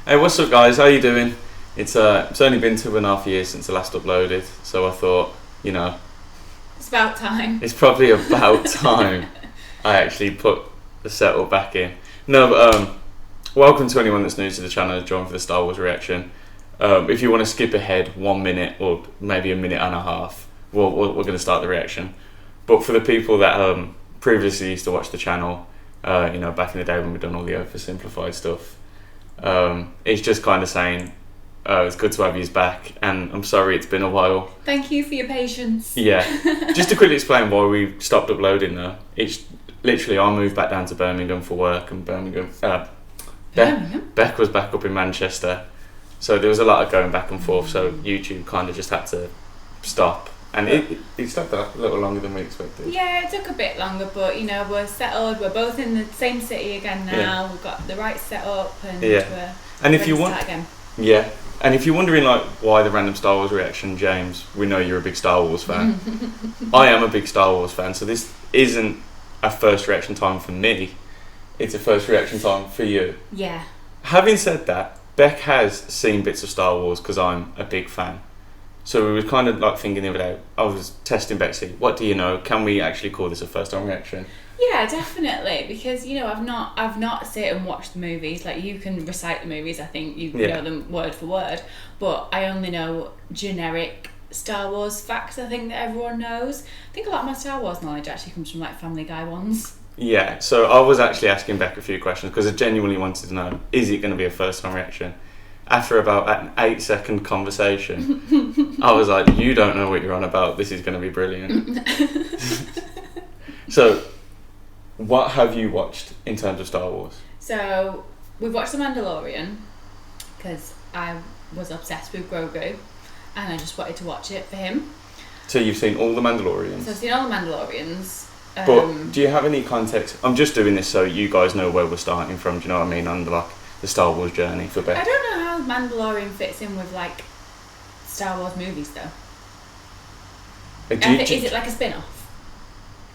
Hey, what's up, guys? How you doing? It's only been 2.5 years since I last uploaded, so I thought, it's about time. it's probably about time I actually put the setup back in. No, but welcome to anyone that's new to the channel who's joined for the Star Wars reaction. If you want to skip ahead 1 minute or maybe a minute and a half, we're going to start the reaction. But for the people that previously used to watch the channel, back in the day when we'd done all the oversimplified stuff, it's just kind of saying it's good to have you back, and I'm sorry it's been a while. Thank you for your patience. Yeah, just to quickly explain why we stopped uploading though. It's literally I moved back down to Birmingham for work, and Becc was back up in Manchester, so there was a lot of going back and forth, so YouTube kind of just had to stop. And it stopped a little longer than we expected. Yeah, it took a bit longer, but we're settled. We're both in the same city again now. Yeah. We've got the right setup, and we're if you want, again. Yeah, and if you're wondering why the random Star Wars reaction, James, we know you're a big Star Wars fan. I am a big Star Wars fan, so this isn't a first reaction time for me. It's a first reaction time for you. Yeah. Having said that, Becc has seen bits of Star Wars because I'm a big fan. So we were kind of thinking the other day, I was testing Betsy, what do you know? Can we actually call this a first time reaction? Yeah, definitely, because I've not sit and watched the movies. Like, you can recite the movies, I think you know them word for word, but I only know generic Star Wars facts, I think, that everyone knows. I think a lot of my Star Wars knowledge actually comes from Family Guy ones. Yeah, so I was actually asking Becc a few questions because I genuinely wanted to know, is it going to be a first time reaction? After about an 8-second conversation, I was like, you don't know what you're on about, this is going to be brilliant. So, what have you watched in terms of Star Wars? So, we've watched The Mandalorian, because I was obsessed with Grogu, and I just wanted to watch it for him. So you've seen all the Mandalorians? So I've seen all the Mandalorians. But do you have any context? I'm just doing this so you guys know where we're starting from, do you know what I mean? On the Star Wars journey for Becc. I don't know how Mandalorian fits in with Star Wars movies though. Is it like a spin-off?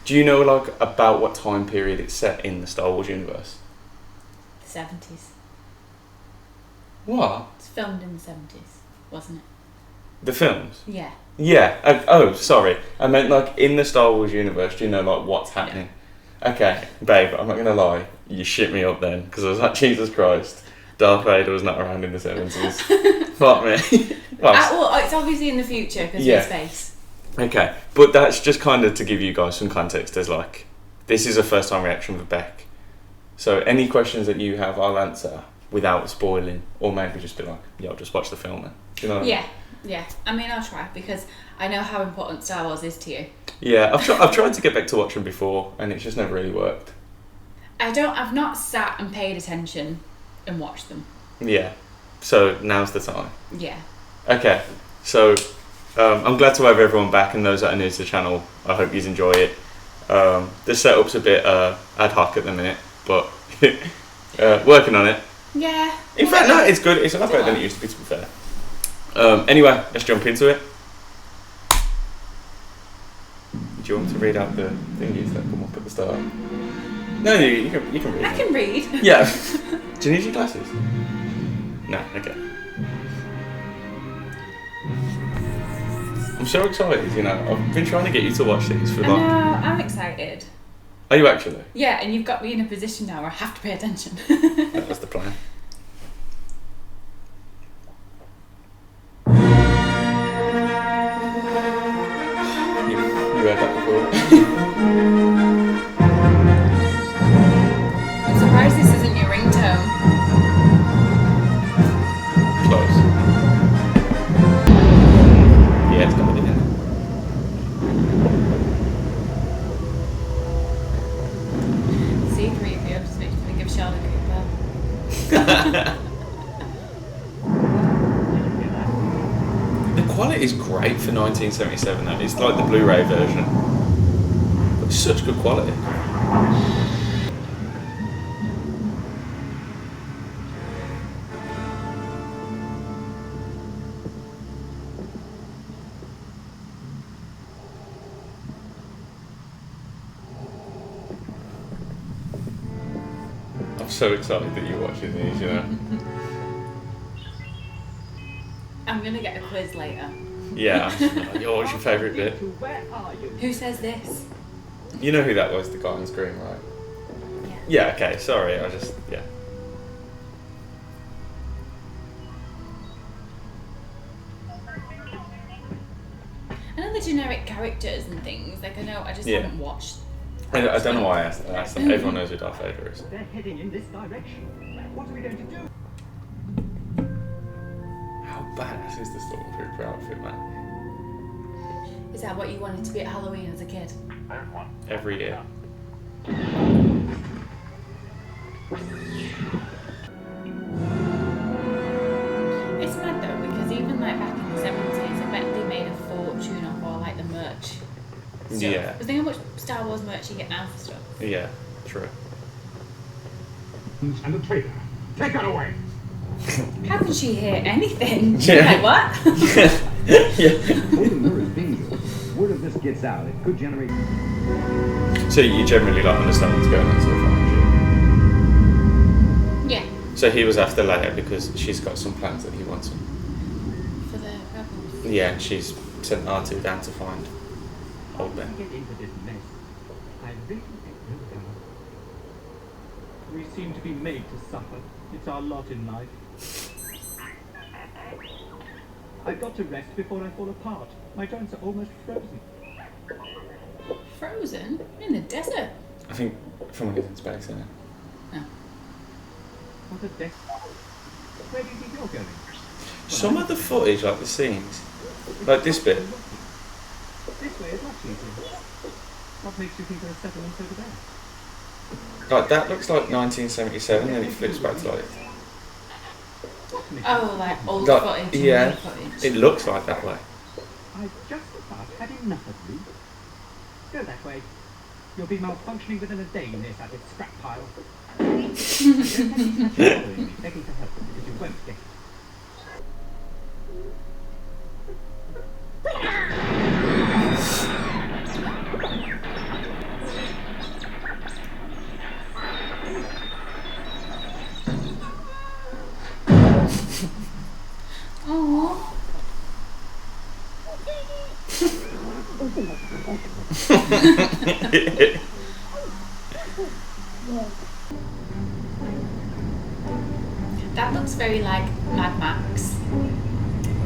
Do you know about what time period it's set in the Star Wars universe? The 70s. What? It's filmed in the 70s, wasn't it? The films? Yeah. Yeah. Oh, sorry. I meant in the Star Wars universe. Do you know what's happening? Yeah. Okay, babe. I'm not gonna lie. You shit me up then, because I was like, Jesus Christ, Darth Vader was not around in the 70s. Fuck me. Well, it's obviously in the future because we're in space. Okay, but that's just kind of to give you guys some context. As this is a first time reaction with Becc. So any questions that you have, I'll answer without spoiling, or maybe just be I'll just watch the film then. Do you know what I mean? Yeah. I mean, I'll try, because I know how important Star Wars is to you. Yeah, I've tried to get Becc to watch them before, and it's just never really worked. I've not sat and paid attention and watched them. Yeah. So now's the time. Yeah. Okay. So I'm glad to have everyone back, and those that are new to the channel, I hope you enjoy it. The setup's a bit ad hoc at the minute, but working on it. Yeah. In fact, no, it's good. It's a lot better than it used to be fair. Anyway, let's jump into it. Do you want me to read out the thingies that come up at the start? No, you can read. I can read. Yeah. Do you need your glasses? No, okay. I'm so excited, I've been trying to get you to watch these for long. I know, I'm excited. Are you actually? Yeah, and you've got me in a position now where I have to pay attention. That was the plan. You heard that before. I'm surprised this isn't your ringtone. Close. Yeah, it's got it in. C-3PO just makes me think of Sheldon Cooper. The quality is great for 1977 though. It's like the Blu-ray version. But it's such good quality. I'm so excited that you're watching these, I'm gonna get a quiz later. Yeah. What's your favourite bit? Who says this? You know who that was, the guy on screen, right? Yeah, okay, sorry, yeah. I know the generic characters and things, like I just haven't watched. I don't know why I asked that. Everyone knows who Darth Vader is. They're heading in this direction. What are we going to do? How badass is the Stormtrooper outfit, man? Is that what you wanted to be at Halloween as a kid? Every year. It's mad though, because even like back in the 70s, I bet they made a fortune off all like the merch stuff. Yeah. Think how much Star Wars merch you get now for stuff. Yeah, true. And the traitor. Take her away. How can she hear anything? Yeah. Like what? Holding her is dangerous. Word of this gets out, it could generate. So you generally like understand what's going on so far, don't you? Yeah. So he was after Leia because she's got some plans that he wants him. For the rebels. Yeah, she's sent R2 down to find old Ben. Get into this mess. I really think we seem to be made to suffer. It's our lot in life. I've got to rest before I fall apart. My joints are almost frozen. Frozen? In the desert? I think from when he's in space, isn't it? No. What a death. Where do you think you're going? Some of the footage, like the scenes, like this bit. This way is much easier. What makes you think there are settlements over there? Like that looks like 1977, and it flips back to like. Oh, like old Like, footage. yeah, New footage. it looks like that way. I've just about had enough of you. Go that way. You'll be malfunctioning within a day in this added scrap pile. Don't hesitate to follow me, begging for help, because you won't get it. Aww. That looks very like Mad Max.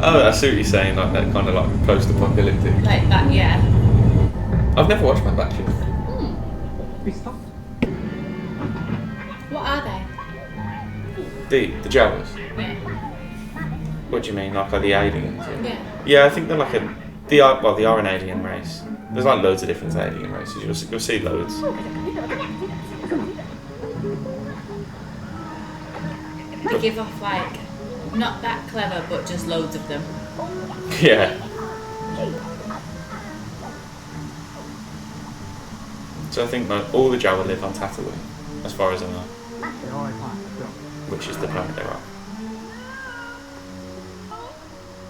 Oh, I see what you're saying, like that kind of like post-apocalyptic. Like that, yeah. I've never watched Mad Max yet. We stopped. What are they? The Jawas. Yeah. What do you mean, like are the aliens? Yeah. Yeah, I think they're like they are an alien race. There's like loads of different alien races. You'll see loads. They give off like not that clever, but just loads of them. Yeah. So I think like, all the Jawa live on Tatooine, as far as I know, All right, fine. Let's go. which is the planet they're on.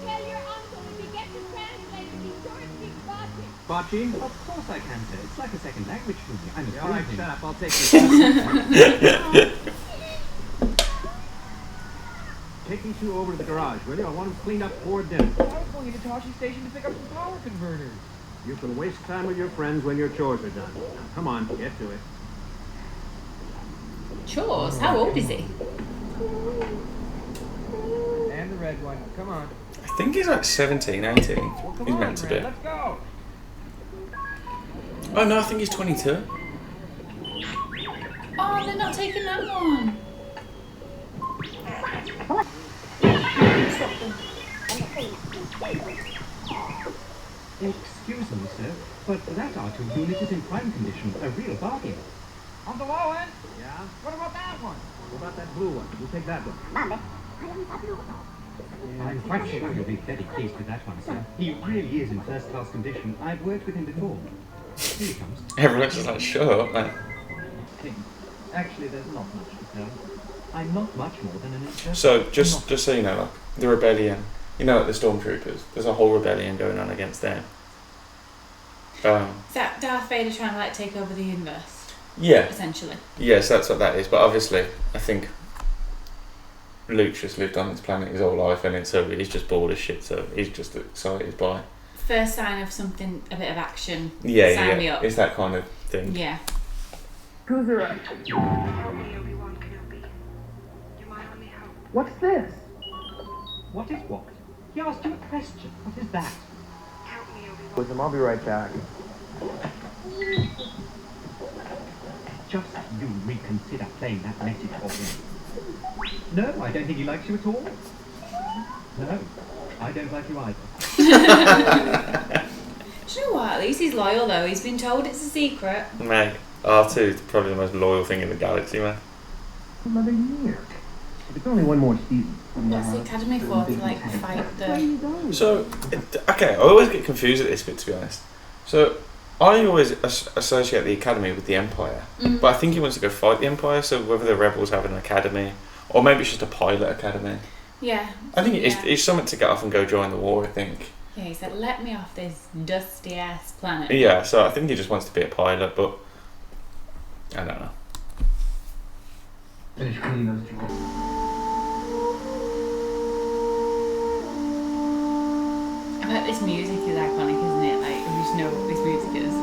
Tell your uncle if he gets a translator, be sure to speak Bocce. Bocce? Of course I can, sir. It's like a second language for me. I'm All right, shut up. I'll take this. Take these two over to the garage, will you? I want them cleaned up before dinner. I was going into Toshi Station to pick up some power converters. You can waste time with your friends when your chores are done. Now, come on, get to it. Chores? How old is he? And the red one. Come on. I think he's like 17, 18. Well, come He's on, meant to be. Red. Let's go. Oh no, I think he's 22. Oh, they're not taking that one. Excuse me, sir, but that R2 unit is in prime condition. A real bargain. On the low end. Yeah? What about that one? What about that blue one? We'll take that one. I'm quite sure you'll be very pleased with that one, sir. He really is in first-class condition. I've worked with him before. Here he comes. Everyone's just like, shut up, man. Actually, there's not much to tell. I'm not much more than an interpreter. So just so you know, like the rebellion, you know, like the stormtroopers. There's a whole rebellion going on against them. Is that Darth Vader trying to like take over the universe? Yeah. Essentially. Yes, that's what that is. But obviously, I think Luke's just lived on this planet his whole life, and so he's just bored as shit. So he's just excited by. First sign of something, a bit of action. Yeah, Sign me up. It's that kind of thing. Yeah. Who's there? Help me, Obi-Wan Kenobi. You're my only hope. What's this? What is what? He asked you a question. What is that? Help me, Obi-Wan. With him, I'll be right back. Just you reconsider playing that message for him. No, I don't think he likes you at all. No, I don't like you either. Do you know what? At least he's loyal though. He's been told it's a secret. Mate, R2 is probably the most loyal thing in the galaxy, man. Another year. It's only one more season. What's the academy for? To like fight the. So, okay, I always get confused at this bit, to be honest. So, I always associate the academy with the Empire, but I think he wants to go fight the Empire. So whether the rebels have an academy, or maybe it's just a pilot academy. Yeah. I think it's something to get off and go join the war. I think. Yeah, he said, "Let me off this dusty ass planet." Yeah, so I think he just wants to be a pilot, but I don't know. Finish cleaning those drawers. I bet this music is iconic, isn't it? Like, we just know what this music is.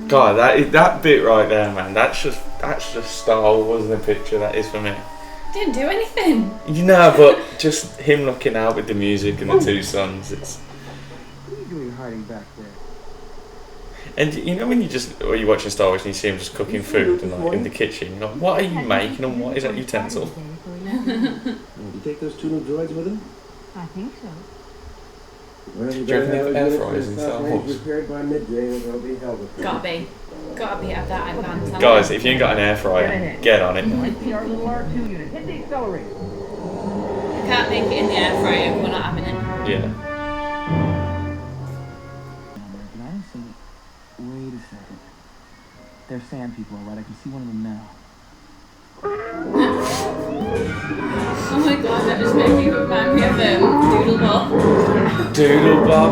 God, that bit right there, man. That's just Star Wars in the picture. That is for me. Didn't do anything. You know, but just him looking out with the music and the two sons. It's. What are you doing hiding back there? And you know when you're watching Star Wars and you see him just cooking food and like in the kitchen, you're like, what are you making and what is that utensil? You take those two new droids with him? I think so. Well, Do you reckon they have air fryers in Star Wars? Repaired by midday, or they'll be held with Gotta be have that advanced. Guys, if you ain't got an air fryer, get on it. See our little R2 unit. Hit the accelerator. I can't make it in the air fryer. We're not having it. Yeah. Can I see? Wait a second. They're sand people, alright? I can see one of them now. Oh my god, that just made me remind me of Doodle Bob. Doodle Bob.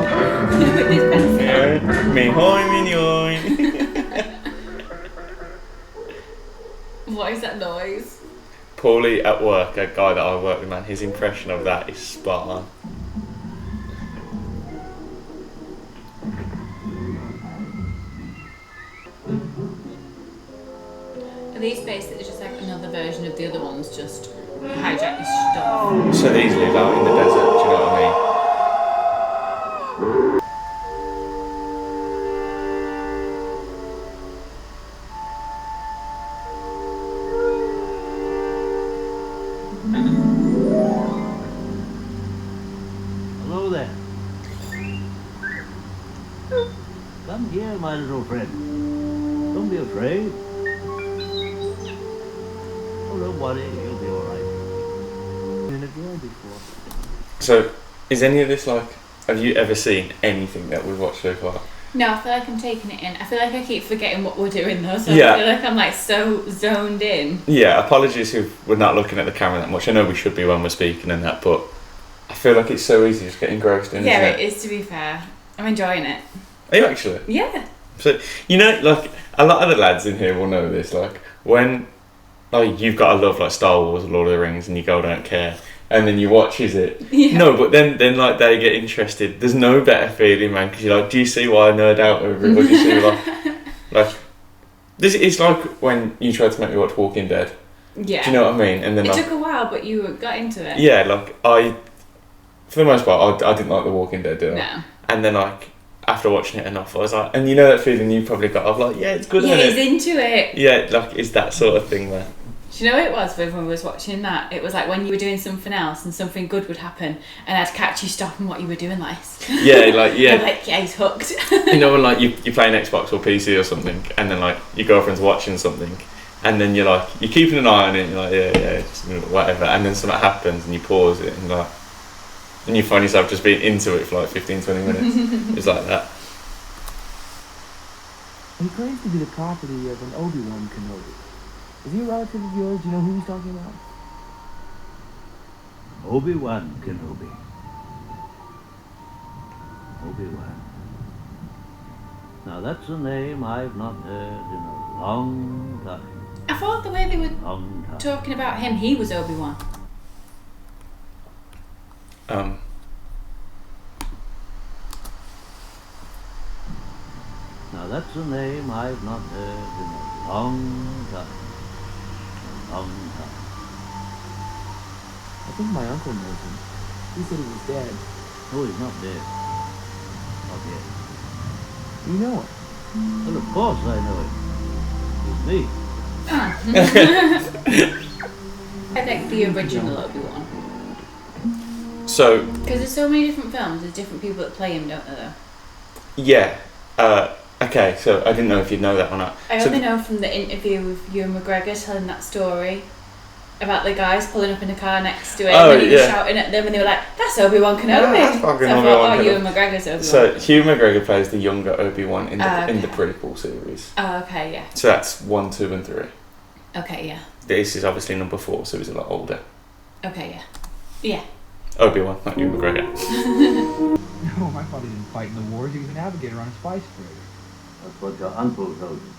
With his pencil. Me hoy me yoy. What is that noise? Paulie at work, a guy that I work with, man, his impression of that is spot on. Are these basically just like another version of the other ones, just hijack your stuff? So these live out in the desert, do you know what I mean? Hello there. Come here, my little friend. Don't be afraid. Oh, don't worry, you'll be alright. Been a girl before. So, is any of this like, have you ever seen anything that we've watched so far? No, I feel like I'm taking it in. I feel like I keep forgetting what we're doing though, so Yeah. I feel like I'm like so zoned in. Yeah, apologies if we're not looking at the camera that much. I know we should be when we're speaking and that, but I feel like it's so easy just getting engrossed in, Yeah, isn't it is, to be fair. I'm enjoying it. Are you actually? Yeah. So, you know, like, a lot of the lads in here will know this, like, when, like, you've got to love, like, Star Wars, Lord of the Rings, and you go, don't care, and then you watch, is it? Yeah. No, but then, like, they get interested. There's no better feeling, man, because you're like, do you see why I nerd out over it? Or do you see, like, this it's like when you tried to make me watch Walking Dead. Yeah. Do you know what I mean? And then, It like, took a while, but you got into it. yeah, like, for the most part, I didn't like The Walking Dead, did I? No. And then, like, after watching it enough, I was like, and you know that feeling you probably got of like, yeah, it's good, Yeah, isn't he's it? into it. Yeah, like, it's that sort of thing there. Do you know what it was when we was watching that? It was like when you were doing something else and something good would happen and I'd catch you stopping what you were doing like Yeah, like, yeah. I'm like, yeah, he's hooked. You know when, like, you're playing Xbox or PC or something, and then, like, your girlfriend's watching something, and then you're like, you're keeping an eye on it, and you're like, yeah, just whatever, and then something happens, and you pause it, and like, and you find yourself just being into it for like 15-20 minutes. It's like that. He claims to be the property of an Obi-Wan Kenobi. Is he a relative of yours? Do you know who he's talking about? Obi-Wan Kenobi. Obi-Wan. Now that's a name I've not heard in a long time. I thought the way they were Long time. talking about him, he was Obi-Wan. Now that's a name I've not heard in a long time. Long time. I think my uncle knows him. He said he was dead. Oh, he's not dead. Not yet. You know him? Well, of course I know him. It's me. I think the original Obi-Wan. So Because there's so many different films, there's different people that play him, don't there, though? yeah. Okay, so I didn't know if you'd know that or not. I So only know from the interview with Ewan McGregor telling that story about the guys pulling up in a car next to it, Oh, and then he was yeah. shouting at them, and they were like, "That's Obi-Wan Kenobi." That's fucking so I Obi-Wan thought, Kenobi. Ewan McGregor's Obi-Wan. So Hugh McGregor plays the younger Obi-Wan in the Okay. prequel series. Oh, okay, yeah. So that's 1, 2, and 3. Okay, yeah. This is obviously number 4, so he's a lot older. Okay, yeah. Yeah. Obi-Wan, not Hugh McGregor. No, my father didn't fight in the wars. He was a navigator on a spice freighter. That's what your uncle told you.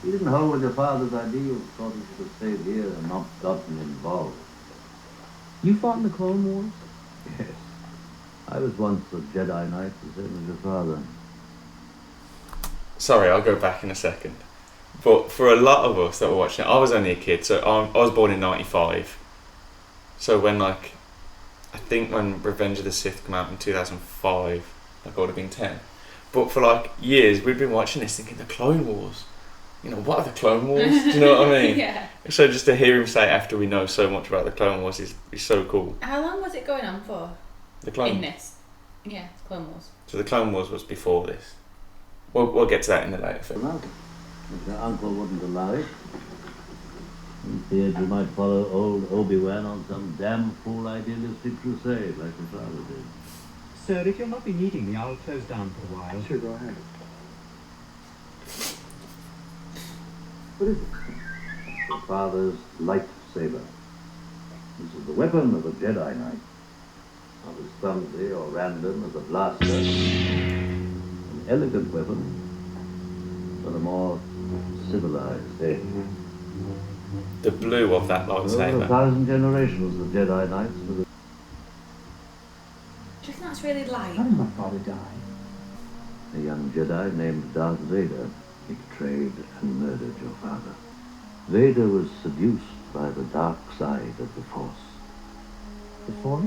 He didn't hold with your father's ideals, thought he should have stayed here and not gotten involved. You fought in the Clone Wars? Yes. I was once a Jedi Knight, the same as your father. Sorry, I'll go back in a second. But for a lot of us that were watching it, I was only a kid, so I was born in 95. So when I think when Revenge of the Sith came out in 2005, I would have been 10. But for years, we'd been watching this thinking, the Clone Wars. You know, what are the Clone Wars? Do you know what I mean? Yeah. So just to hear him say it after we know so much about the Clone Wars is so cool. How long was it going on for? The Clone In this? Yeah, it's Clone Wars. So the Clone Wars was before this. We'll get to that in the later film. Well, if your uncle wouldn't allow it, he feared you might follow old Obi-Wan on some damn fool idealistic crusade like your father did. Sir, if you'll not be needing me, I'll close down for a while. Sure, go ahead. What is it? Your father's lightsaber. This is the weapon of a Jedi Knight. Not as clumsy or random as a blaster. An elegant weapon for a more civilized age. The blue of that Over lightsaber. 1,000 generations of Jedi Knights were Do you think that's really light? How did my father die? a young Jedi named Darth Vader. He betrayed and murdered your father. Vader was seduced by the dark side of the Force. The Force?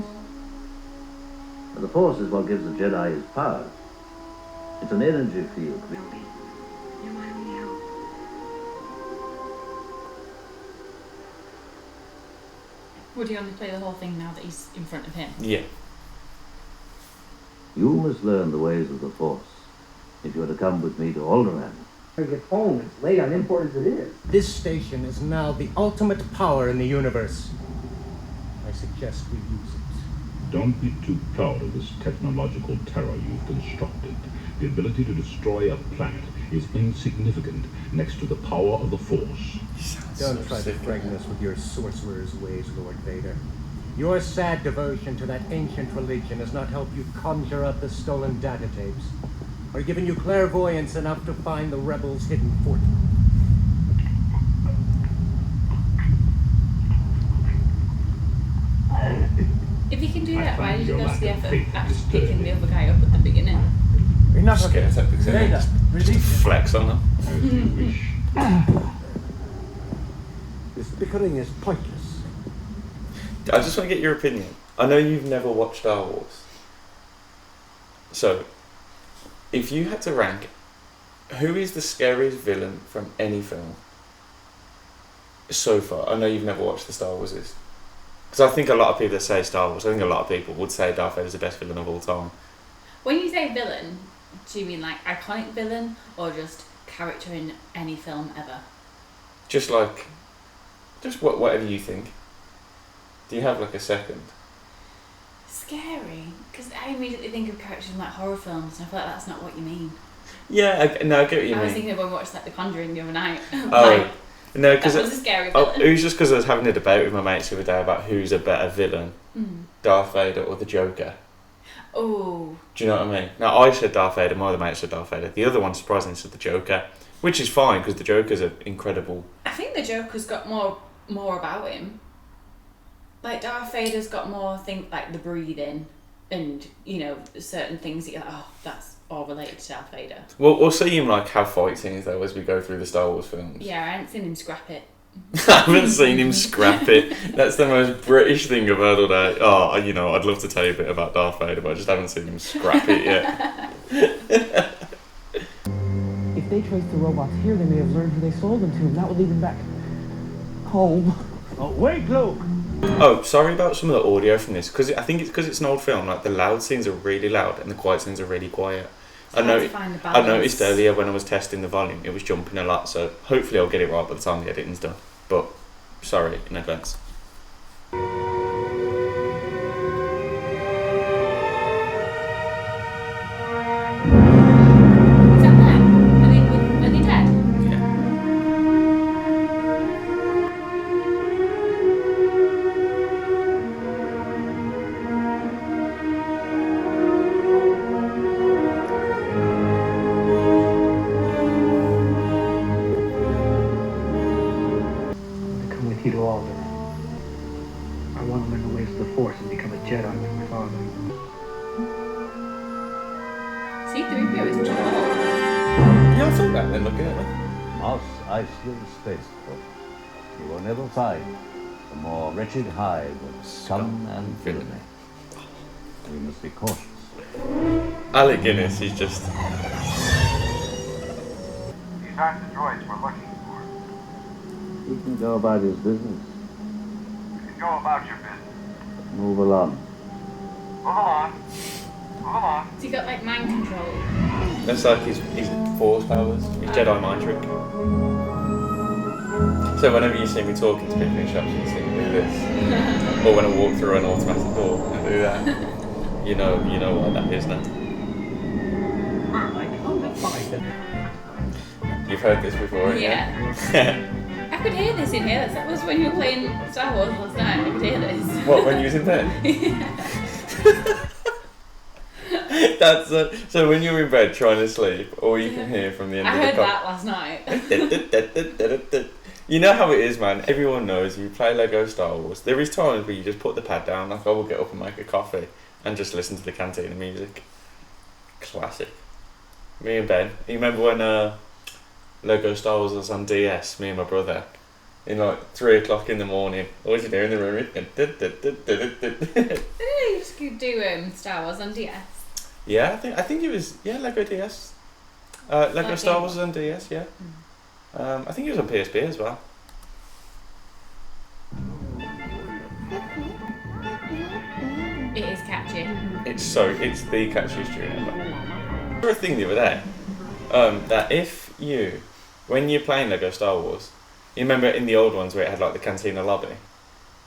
And the Force is what gives a Jedi his power. It's an energy field. You're my only hope. Would he only play the whole thing now that he's in front of him? Yeah. You must learn the ways of the Force if you are to come with me to Alderaan. I get home. It's late. I'm important as it is. This station is now the ultimate power in the universe. I suggest we use it. Don't be too proud of this technological terror you've constructed. The ability to destroy a planet is insignificant next to the power of the Force. Don't try to frighten us with your sorcerer's ways, Lord Vader. Your sad devotion to that ancient religion has not helped you conjure up the stolen data tapes, or given you clairvoyance enough to find the rebels' hidden fort. If he can do that, why did he your go to lack the of effort faith of actually disturbing. picking the other guy up at the beginning? Enough of Scared this. to because Vader, release him. flex on them. As you wish. This bickering is pointless. I just want to get your opinion. I know you've never watched Star Wars. So, if you had to rank, who is the scariest villain from any film so far? I know you've never watched the Star Wars. Because I think a lot of people that say Star Wars, I think a lot of people would say Darth Vader's the best villain of all time. When you say villain, do you mean like iconic villain or just character in any film ever? Just whatever you think. Do you have a second? Scary, because I immediately think of characters in horror films, and I feel like that's not what you mean. Yeah, I get what you I was mean. thinking of when we watched The Conjuring the other night. Oh, No, because that was a scary villain. it was just because I was having a debate with my mates the other day about who's a better villain, Darth Vader or the Joker. Oh. Do you know what I mean? Now, I said Darth Vader, my other mate said Darth Vader. The other one, surprisingly, said the Joker, which is fine because the Joker's an incredible... I think the Joker's got more about him. Like, Darth Vader's got more, like the breathing and, you know, certain things that you're like, oh, that's all related to Darth Vader. Well, we'll see him, like, have fight scenes, though, as we go through the Star Wars films. Yeah, I haven't seen him scrap it. I haven't seen him scrap it. That's the most British thing I've heard all day. Oh, you know, I'd love to tell you a bit about Darth Vader, but I just haven't seen him scrap it yet. If they traced the robots here, they may have learned who they sold them to, and that would lead them back home. Oh, wait, Luke! Oh, sorry about some of the audio from this, because I think it's because it's an old film. Like, the loud scenes are really loud and the quiet scenes are really quiet. I noticed earlier when I was testing the volume, it was jumping a lot, so hopefully I'll get it right by the time the editing's done. But, sorry in advance. Is that them? Are they dead? You to Alder. I want to learn the ways of the Force and become a Jedi like my father. C-3PO is tall. Yeah, I thought that then, looking at me. Moss Iceland spaceport. You will never find a more wretched hive of scum and villainy. We must be cautious. Alec Guinness, he's just... These aren't the droids we're looking for. He can go about his business. You can go about your business. Move along. Move along. Move along. Has he got like mind control? That's like his Force powers, his Jedi mind trick. So whenever you see me talking to people in shops, you see me do this. Or when I walk through an automatic door and do that. You know what that is now. You've heard this before, yeah? I could hear this in here. That was when you were playing Star Wars last night. I could hear this. What, when you was in bed? That's so when you're in bed trying to sleep, all you can hear from the end I of the heard that last night. You know how it is, man. Everyone knows you play Lego Star Wars. There is times where you just put the pad down, like I will get up and make a coffee and just listen to the cantina music. Classic. Me and Ben. You remember when Lego Star Wars was on DS, me and my brother, in like 3 o'clock in the morning. What was you doing in the room? Didn't he just do Star Wars on DS? Yeah, I think it was Lego DS. Lego Star Wars was on DS, yeah. I think it was on PSP as well. It is catchy. It's the catchiest tune ever. I saw a thing the other day that when you're playing Lego Star Wars, you remember in the old ones where it had like the cantina lobby,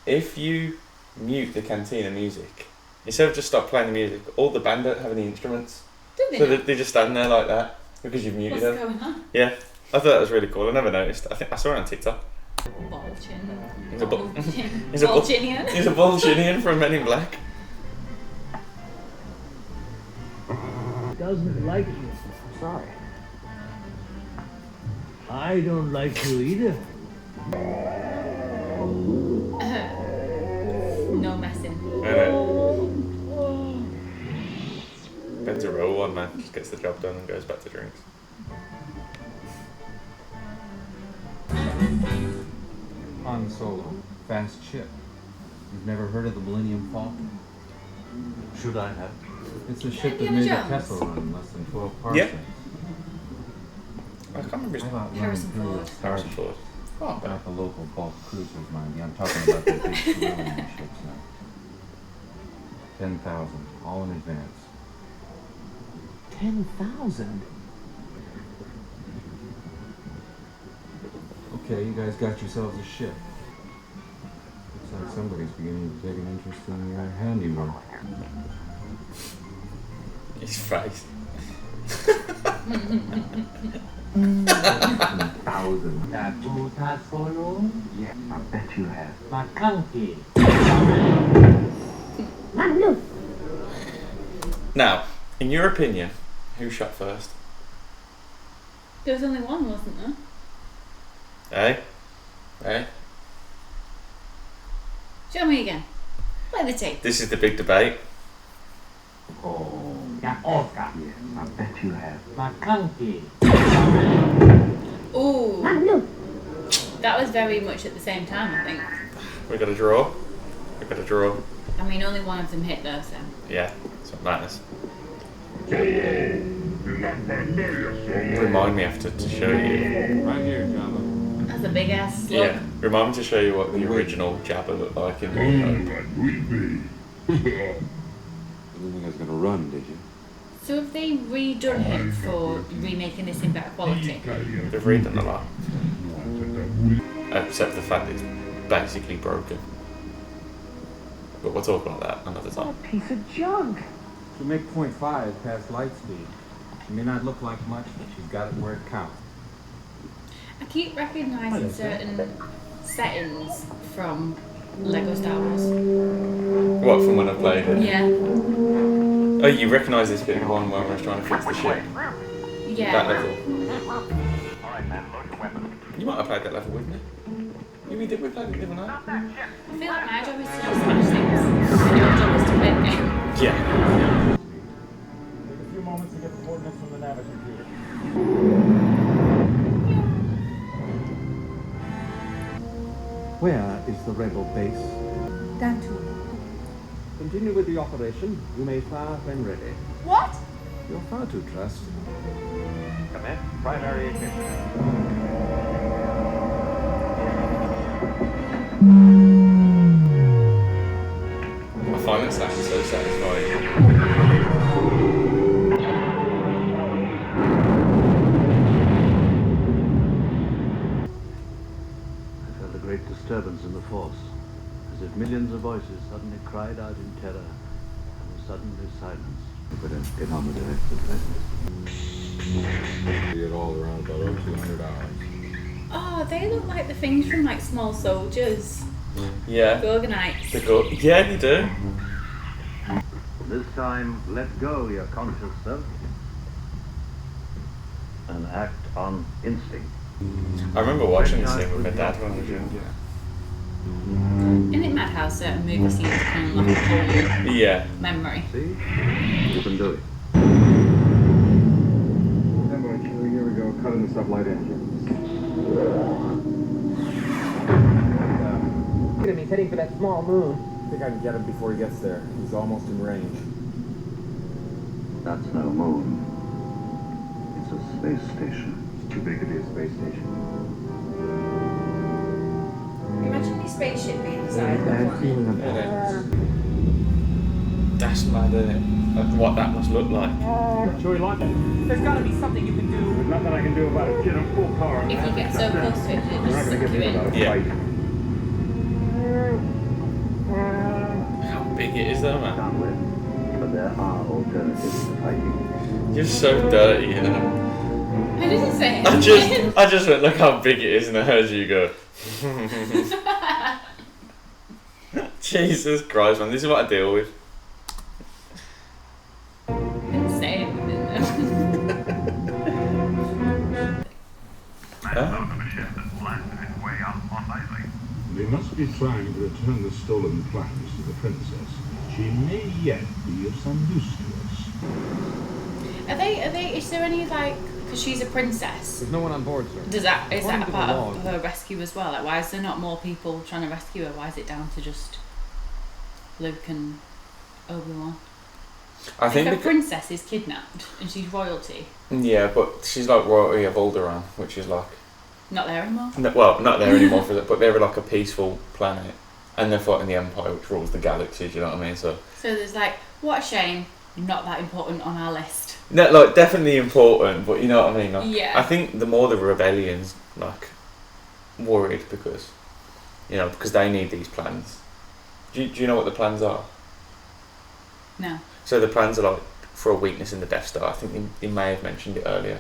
if you mute the cantina music, instead of just stop playing the music, all the band don't have any instruments. Did they? So they just stand there like that because you've muted them. What's going on? Yeah, I thought that was really cool. I never noticed. I saw it on TikTok. He's a Bolchinian. He's a Bolchinian from Men in Black. Doesn't like you. I'm sorry. I don't like you either. No messing. Ben's a real one, man. Just gets the job done and goes back to drinks. Han Solo, fast ship. You've never heard of the Millennium Falcon? Should I have? It's a ship that made the Tesla run in less than 12 parsecs. Yeah. I can't remember his name. Harrison Ford. Harrison Ford. Oh, Not the local bulk cruisers, mind you. I'm talking about the big civilian ships now. 10,000, all in advance. 10,000? Okay, you guys got yourselves a ship. Looks like somebody's beginning to take an interest in your handiwork. His face. Thousand. That boat has followed? Yes, I bet you have. McConkey. Now, in your opinion, who shot first? There was only one, wasn't there? Eh? Show me again. Play the tape. This is the big debate. Oh, yeah, Oscar. Yes, I bet you have. McConkey. Ooh. That was very much at the same time, I think. We got a draw. I mean, only one of them hit though, so. Yeah, it's what matters. Remind me after to show you. Right here, Jabba. That's a big ass slug. Yeah, remind me to show you what the original Jabba looked like in the You didn't think I was gonna run, did you? So have they redone him for remaking this in better quality? They've redone a lot. Except the fact that it's basically broken. But we'll talk about that another time. What a piece of junk. She'll make 0.5 past light speed. She may not look like much, but she's got it where it counts. I keep recognising certain settings from Lego Star Wars. What, from when I played it? Yeah. Oh, you recognise this bit in one where I was trying to fix the ship? Yeah. That level. You might have played that level with me. Yeah, we did. We played it the other night. I feel like my job is to just smash things, and your job is to play the game. Yeah. Take a few moments to get the coordinates from the nav computer. Where is the rebel base? Dantu. Continue with the operation. You may fire when ready. What? You're far too trusting. Commit primary ignition. I find that sound so satisfying. I felt a great disturbance in the force, as if millions of voices suddenly cried out in terror, and was suddenly silence. You better get on with the rest of the See it all around about over 200 hours. Oh, they look like the things from like Small Soldiers. Yeah. Gorgonites. Yeah, you do. This time, let go your conscious self and act on instinct. I remember watching this thing with my dad when I was younger. Isn't it mad how certain movie scenes can unlock a whole Yeah. memory? See? You can do it. Remember, here we go, cutting the sublight engine. Look at him, he's heading for that small moon. I think I can get him before he gets there. He's almost in range. That's no moon. It's a space station. It's too big to be a space station. Imagine your spaceship being the size of Bad one. feeling of That's mad, isn't it? Like what that must look like. Sure you like it? There's gotta be something you can do. There's nothing I can do about it. Get him full power. If you get so close to it, it'll We're not just gonna suck get you this without a in. Yeah. fight. How big it is though, man. Can't win. But there are alternatives to fighting. You're so dirty, you know. I didn't say it. I just went, look how big it is, and I heard you go. Jesus Christ, man, this is what I deal with. I didn't say it within them. Huh? They must be trying to return the stolen plans to the princess. She may yet be of some use to us. Are they, is there any like, because she's a princess, There's no one on board, sir. is that a According to the part law. of her rescue as well? Like, why is there not more people trying to rescue her? Why is it down to just Luke and Obi-Wan? I think If a because, princess is kidnapped and she's royalty, yeah, but she's like royalty of Alderaan, which is like not there anymore. well, not there anymore for that, but they're like a peaceful planet, and they're fighting the Empire, which rules the galaxy. Do you know what I mean? So there's like, what a shame, not that important on our list. no, like definitely important, but you know what I mean. Like, Yeah. I think the more the rebellion's like worried because they need these plans. Do you know what the plans are? No. So the plans are like for a weakness in the Death Star. I think he may have mentioned it earlier.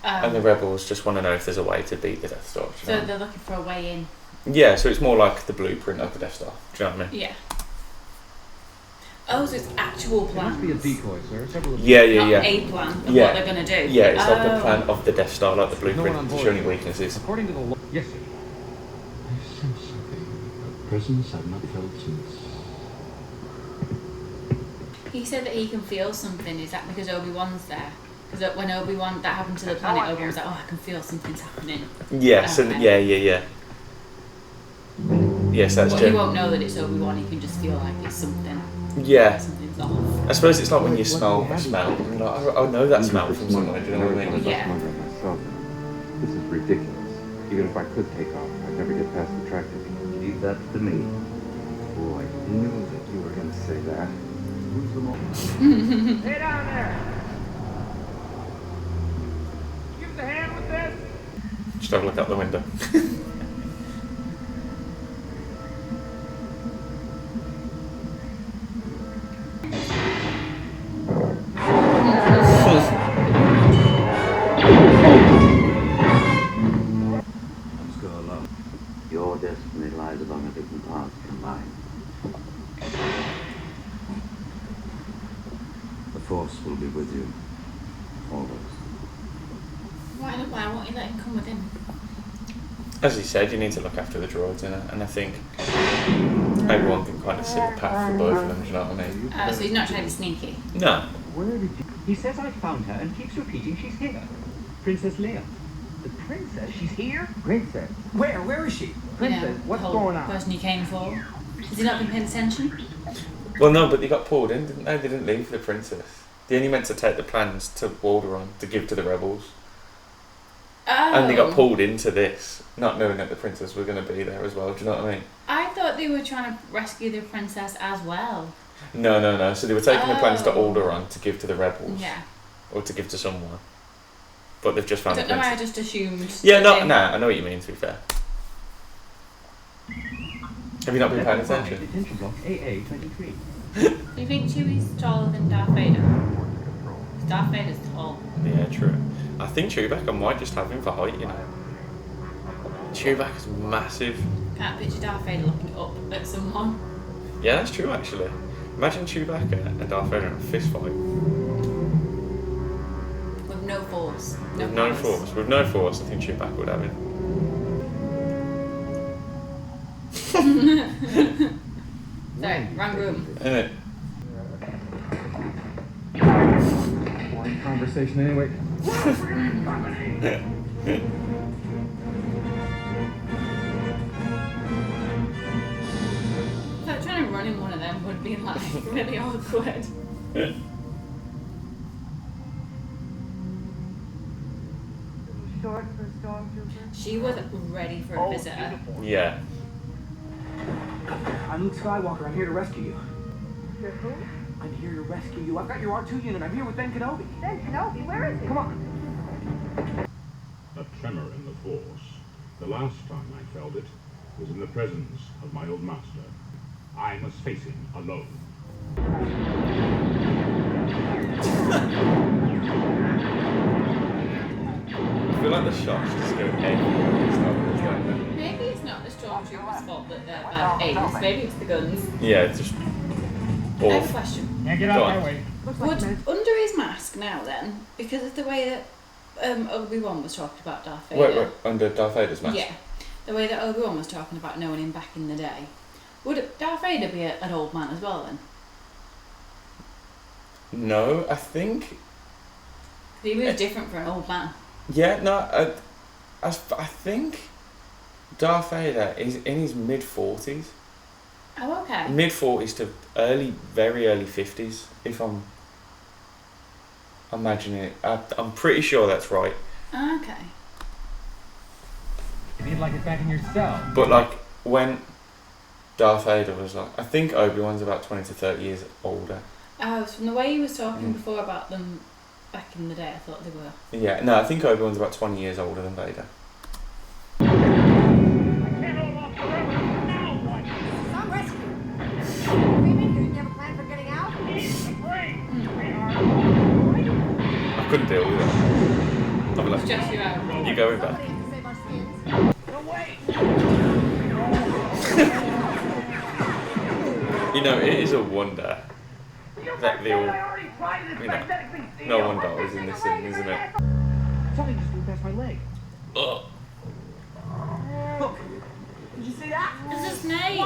And the Rebels just want to know if there's a way to beat the Death Star. So they're looking for a way in. Yeah, so it's more like the blueprint of the Death Star. Do you know what I mean? Yeah. Oh, so it's actual plans. It must be a decoy, sir. Several Yeah. Not a plan of what they're going to do. Yeah, it's like the plan of the Death Star, like the blueprint to show any weaknesses. According to the law. Yes, sir. I sense something. A presence I've not felt since. He said that he can feel something. Is that because Obi-Wan's there? Because when Obi-Wan, that happened to the planet, Obi-Wan was like, oh, I can feel something's happening. Yes, and yeah. Yes, that's true. He won't know that it's Obi-Wan, he can just feel like it's something. Yeah. Something's off. I suppose it's like when you smell a smell. You're like, I know that smell from somewhere, do you know what I mean? Yeah. This is ridiculous. Even if I could take off, I'd never get past the tractor. Leave that to me. Oh, I knew that you were going to say that. Who's the moment? Hey down there! Give us a hand with this! Just have a look out the window. Let's go alone. Your destiny lies along a different path from mine. The Force will be with you. Always. Why won't you let him come with him? As he said, you need to look after the droids, and I think everyone can kind of see the path for both of them, do you know what I mean? So he's not trying to be sneaky? No. Where did you... He says I found her and keeps repeating she's here. Princess Leia. The princess? She's here? Princess? Where is she? Princess, what's the going on? Person you came for. Has he not been paying attention? Well, no, but they got pulled in, didn't they? They didn't leave the princess. They only meant to take the plans to Alderaan to give to the rebels. Oh. And they got pulled into this, not knowing that the princess was going to be there as well, do you know what I mean? I thought they were trying to rescue the princess as well. No. So they were taking the plans to Alderaan to give to the rebels. Yeah. Or to give to someone. But they've just found I the don't know why I princess. just assumed. Yeah, I know what you mean, to be fair. Have you not been paying attention? Detention block AA23. Do you think Chewie's taller than Darth Vader? 'Cause Darth Vader's tall. Yeah, true. I think Chewbacca might just have him for height, you know. Chewbacca's massive. Can't picture Darth Vader looking up at someone. Yeah, that's true actually. Imagine Chewbacca and Darth Vader in a fist fight. With no force. With no force, I think Chewbacca would have it. Sorry, wrong room. Innit? Boring conversation anyway. Like trying to run in one of them would be like really awkward. Short for stormtrooper. She was ready for a visitor. Yeah. I'm Luke Skywalker. I'm here to rescue you. You're who? I'm here to rescue you. I've got your R2 unit. I'm here with Ben Kenobi. Ben Kenobi, where is he? Come on. A tremor in the Force. The last time I felt it was in the presence of my old master. I must face him alone. I feel like the shots just go everywhere. Maybe it's not the stormtroopers' fault that they're bad aims. Maybe it's the guns. Yeah, it's just I have a awful. question. Yeah, get out of my way. Would, under his mask now then, because of the way that Obi-Wan was talking about Darth Vader. Wait, under Darth Vader's mask? Yeah. The way that Obi-Wan was talking about knowing him back in the day. Would Darth Vader be an old man as well then? No, I think... He was different for an old man. Yeah, no, I think Darth Vader is in his mid-40s. Oh, okay. Mid-40s to very early 50s, if I'm imagining it. I'm pretty sure that's right. Okay. You'd like it back in your cell. But like, when Darth Vader was like... I think Obi-Wan's about 20 to 30 years older. Oh, so from the way he was talking before about them back in the day, I thought they were. Yeah, no, I think Obi-Wan's about 20 years older than Vader. Some rescue. Freeman, you have a plan for getting out? We are couldn't deal with it. I'd be like, Just you out. you going back? You know, it is a wonder that they all, you know, no one dies in this thing, isn't it? Something just flew past my leg. Ugh. Look, did you see that? It's a snake.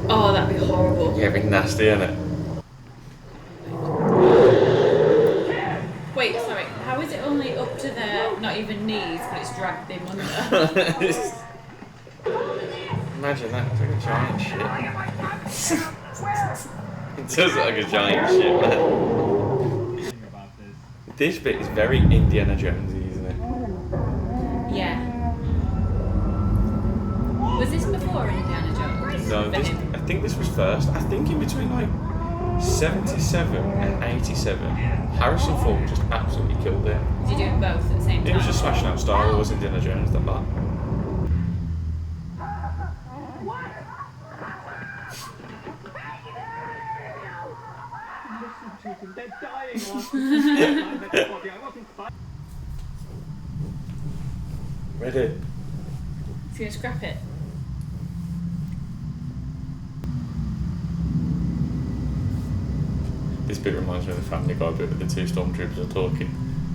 Oh, that'd be horrible. Yeah, it'd be nasty, isn't it? Wait, sorry. How is it only up to their not even knees, but it's dragged them under? Imagine that, it's like a giant shit. It does look like a giant shit, man. This bit is very Indiana Jonesy, isn't it? Yeah. Was this before Indiana Jones? No, this, I think this was first. I think in between like 77 and 87, Harrison Ford just absolutely killed it. Was he doing both at the same time? He was just smashing out Star Wars, Indiana Jones, that lot. They're dying. Ready? He's gonna scrap it. This bit reminds me of the Family Guy bit where the two stormtroopers are talking,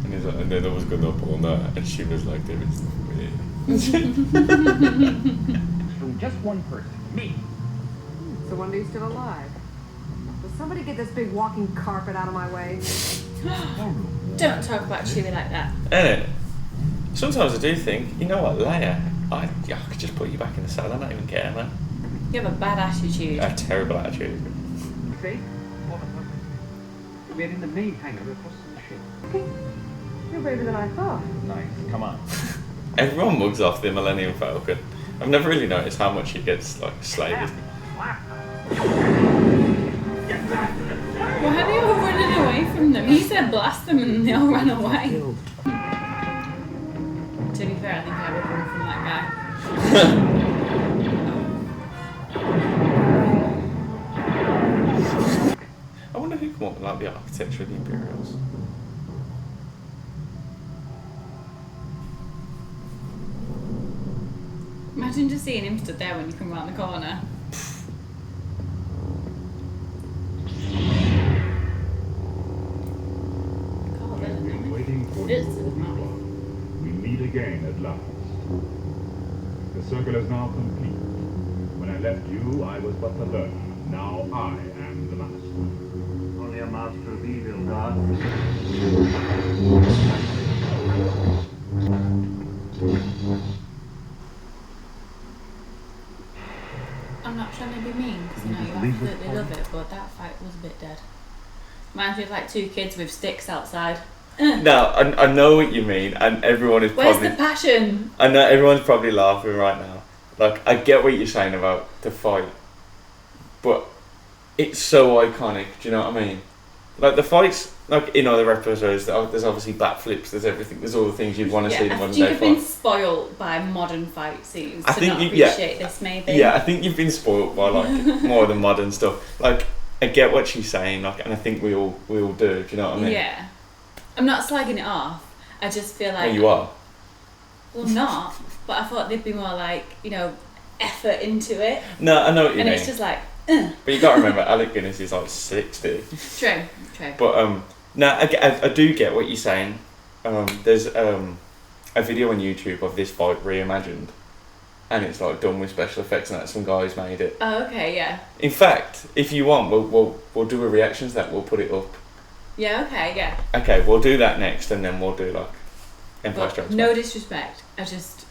and he's like, and then there was going up all that, and she was like, "It's weird." From just one person, me. So wonder you're still alive. Will somebody get this big walking carpet out of my way? Don't talk about Chewie like that. And sometimes I do think, you know what, Leia, I could just put you back in the cell, I don't even care, man. You have a bad attitude. A terrible attitude. See? We're in the main hangar across the ship. You're braver than I thought. Nice, come on. Everyone mugs off the Millennium Falcon. I've never really noticed how much he gets like slayed. Why are they all running away from them? He said blast them and they all ran away. To be fair, I think I would run from that guy. I wonder who come up with like the architecture of the Imperials. Imagine just seeing him stood there when you come around the corner. Waiting for you. We meet again at last. The circle is now complete. When I left you, I was but the learner. Now I am the master. Only a master of evil, God. I'm not trying to be mean because you know you absolutely love it, but that fight was a bit dead. Reminds me of like two kids with sticks outside. No, I know what you mean, and everyone is Where's probably... the passion? I know everyone's probably laughing right now. Like, I get what you're saying about the fight, but it's so iconic, do you know what I mean? Like, the fights, like, in other episodes, there's obviously backflips, there's everything, there's all the things you'd want to see in I modern think day you've been fight. spoiled by modern fight scenes I to think not you- appreciate this, maybe. Yeah, I think you've been spoiled by, like, more of the modern stuff. Like, I get what she's saying, like, and I think we all do, do you know what I mean? Yeah. I'm not slagging it off. I just feel like... Well, you are. Well, not. But I thought there'd be more, like, you know, effort into it. No, I know what you mean. And it's just like... But you got to remember, Alec Guinness is like 60. True. But no, I do get what you're saying. There's a video on YouTube of this fight reimagined, and it's like done with special effects, and that some guys made it. Oh, okay, yeah. In fact, if you want, we'll do a reaction to that. We'll put it up. Yeah, okay, yeah. Okay, we'll do that next, and then we'll do like Empire But Strikes no Back. disrespect. I just...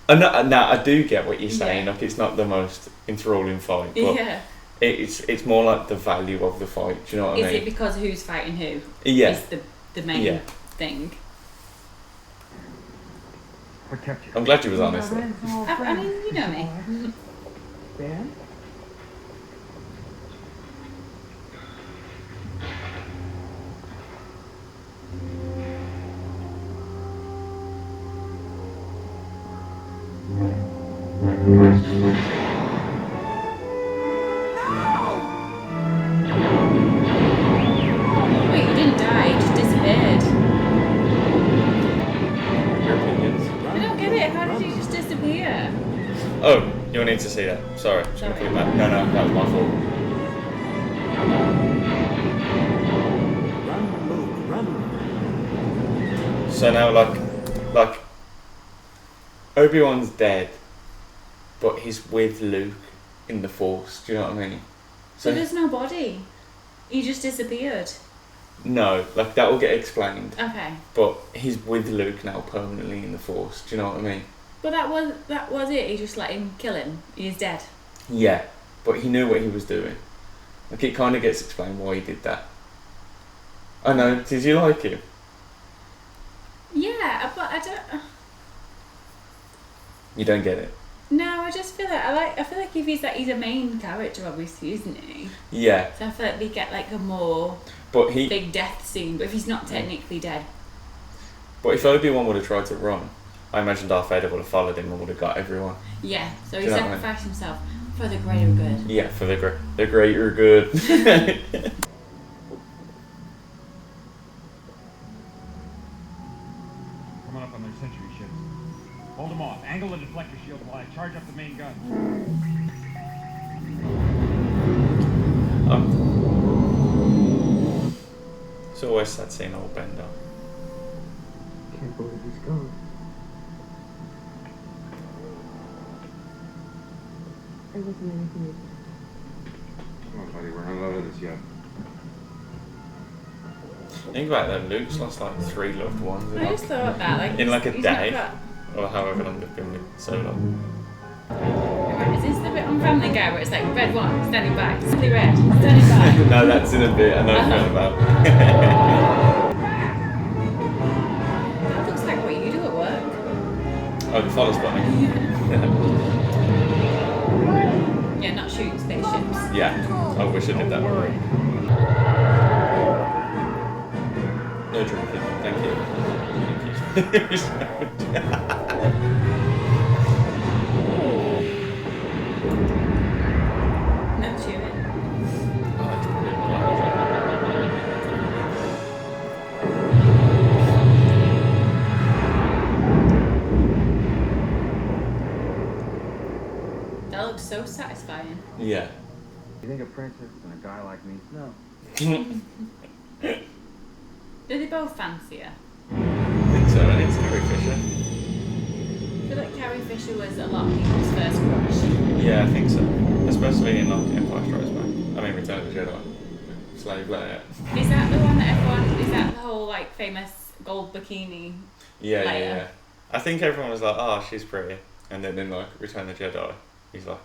No, I do get what you're saying. Yeah. Like, it's not the most enthralling fight, but Yeah. it's more like the value of the fight. Do you know what I mean? Is it because who's fighting who? Yeah. Is the main thing. Protect you. I'm glad you was honest. Though. I mean, you know me. Ben? it. How did he just disappear? Oh, you'll need to see that. Sorry. Just gonna put it back. No, that was my fault. Run. So now, like, Obi-Wan's dead, but he's with Luke in the Force. Do you know what I mean? So there's no body. He just disappeared. No, like that will get explained. Okay. But he's with Luke now permanently in the Force. Do you know what I mean? But that was it. He just let him kill him. He's dead. Yeah, but he knew what he was doing. Like it kind of gets explained why he did that. I know. Did you like him? Yeah, but I don't. You don't get it. No, I just feel like I feel like if he's a main character, obviously, isn't he? Yeah. So I feel like we get like a more big death scene. But if he's not technically dead. But if Obi-Wan would have tried to run, I imagine Darth Vader would have followed him and would have got everyone. Yeah. So he sacrificed himself for the greater good. Yeah, for the greater good. Coming up on their sentry ships. Hold them off. Angle the deflector shield while I charge up the main gun. It's always sad seeing old Bender. Can't believe he's gone. There wasn't anything you Come on, buddy, we're not out of this yet. Think about that, Luke's lost like 3 loved ones. I just thought that, like in like a he's day, not or however long they've been with Solo. Is this the bit on Family Guy where it's like red one, standing by, simply red, standing by? No, that's in a bit. I know what you're about. That looks like what you do at work. Oh, the follow spotting. Yeah, not shooting spaceships. Yeah, I wish I did that. No drinking, thank you. No chewing. That looks so satisfying. Yeah. You think a princess and a guy like me? No. Do they both fancy her? I think so, and it's Carrie Fisher. I feel like Carrie Fisher was a lot of people's first crush. Yeah, I think so. Especially in like Empire Strikes Back. I mean, Return of the Jedi. Slave Leia. Is that the one that everyone, is that the whole like famous gold bikini? Yeah, Leia? yeah. I think everyone was like, oh, she's pretty. And then in like Return of the Jedi, he's like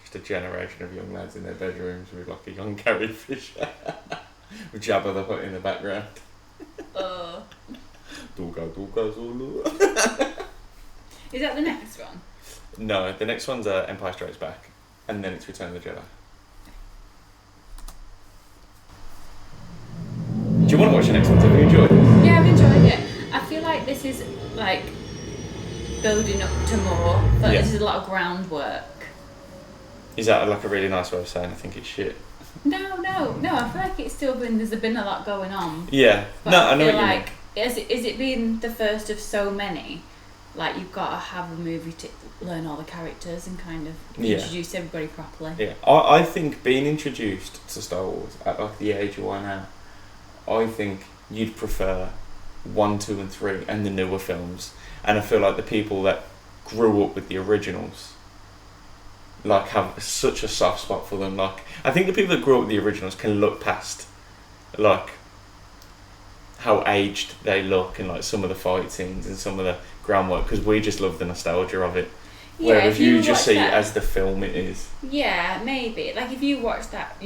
just a generation of young lads in their bedrooms with like a young Carrie Fisher. With Jabba the Hutt in the background. Duga Zulu. Is that the next one? No, the next one's Empire Strikes Back. And then it's Return of the Jedi. Do you want to watch the next one? Have you enjoyed it? Yeah, I've enjoyed it. I feel like this is like building up to more, but Yeah. this is a lot of groundwork. Is that like a really nice way of saying I think it's shit? No. I feel like it's still there's been a lot going on. Yeah. But No, I I know feel what you mean. like is it being the first of so many? Like you've got to have a movie to learn all the characters and kind of introduce everybody properly. Yeah, I think being introduced to Star Wars at like the age you are now, I think you'd prefer 1, 2 and 3 and the newer films. And I feel like the people that grew up with the originals like have such a soft spot for them. Like I think the people that grew up with the originals can look past like how aged they look and like some of the fight scenes and some of the groundwork, because we just love the nostalgia of it. Yeah, Whereas you just see that, it as the film it is. Yeah, maybe. Like if you watched that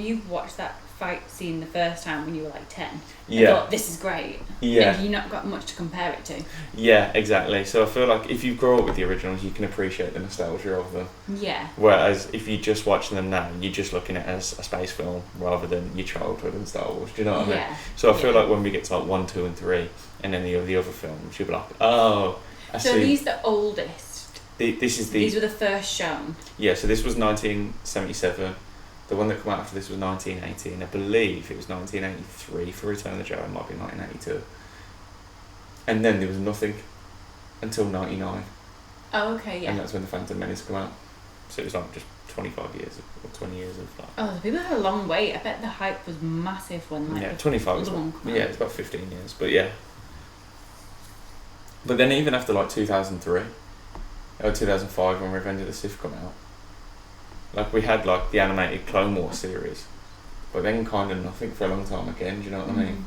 fight scene the first time when you were like 10. Yeah. I thought this is great. Yeah. And you've not got much to compare it to. Yeah, exactly. So I feel like if you grow up with the originals, you can appreciate the nostalgia of them. Yeah. Whereas if you're just watching them now, you're just looking at it as a space film rather than your childhood and Star Wars. Do you know what I mean? Yeah. So I feel like when we get to like 1, 2 and 3 and any of the other films, you'll be like, oh, I so see. these the oldest. These were the first shown. Yeah, so this was 1977. The one that came out after this was 1980, and I believe it was 1983 for Return of the Jedi. It might be 1982. And then there was nothing until 99. Oh, okay, yeah. And that's when the Phantom Menace come out. So it was like just 25 years or 20 years of like. Oh, the people had a long wait. I bet the hype was massive when like. Yeah, 25. Other one Yeah, it's about 15 years, but yeah. But then even after like 2003 or 2005 when Revenge of the Sith come out, like we had like the animated Clone Wars series, but then kind of nothing for a long time again. Do you know what I mean?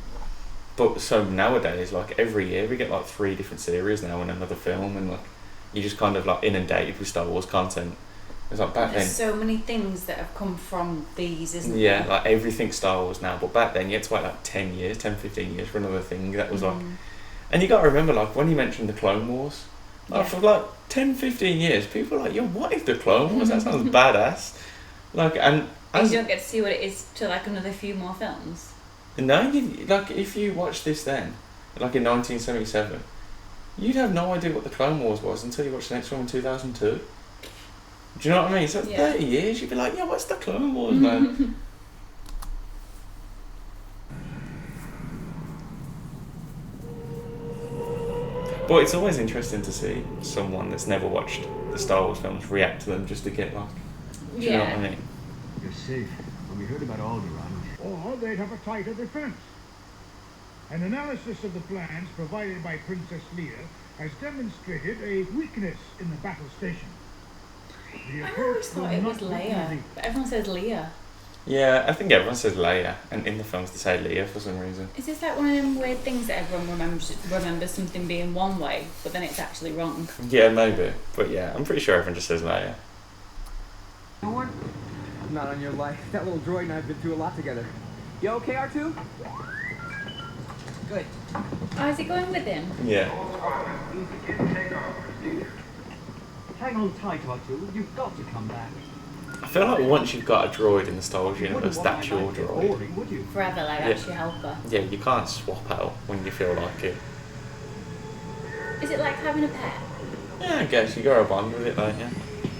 But so nowadays, like every year we get like 3 different series now and another film, and like you're just kind of like inundated with Star Wars content. It's like back There's then. so many things that have come from these, isn't Yeah, there? like everything's Star Wars now, but back then you had to wait like 10 years, 10, 15 years for another thing that was like. And you got to remember, like when you mentioned the Clone Wars, like for like 10, 15 years, people were like, yo, what is the Clone Wars? That sounds badass. Like, and you don't get to see what it is till like another few more films. No, like if you watched this then, like in 1977, you'd have no idea what the Clone Wars was until you watched the next one in 2002. Do you know what I mean? So 30 years, you'd be like, yeah, what's the Clone Wars, man? But it's always interesting to see someone that's never watched the Star Wars films react to them just to get like, do you know what I mean? You're safe. When we heard about Alderaan, Or they'd have a tighter defense. An analysis of the plans provided by Princess Leia has demonstrated a weakness in the battle station. I always thought it was Leia, but everyone says Leia. Yeah, I think everyone says Leia, and in the films they say Leia for some reason. Is this like one of them weird things that everyone remembers something being one way, but then it's actually wrong? Yeah, maybe. But yeah, I'm pretty sure everyone just says Leia. No one? Not on your life. That little droid and I have been through a lot together. You okay, R2? Good. Oh, is he going with him? Yeah. Hang on tight, R2. You've got to come back. I feel like once you've got a droid in the Star Wars universe, that's your droid. Forever, like that's your helper. Yeah, you can't swap out when you feel like it. Is it like having a pet? Yeah, I guess you got a bond with it, don't you?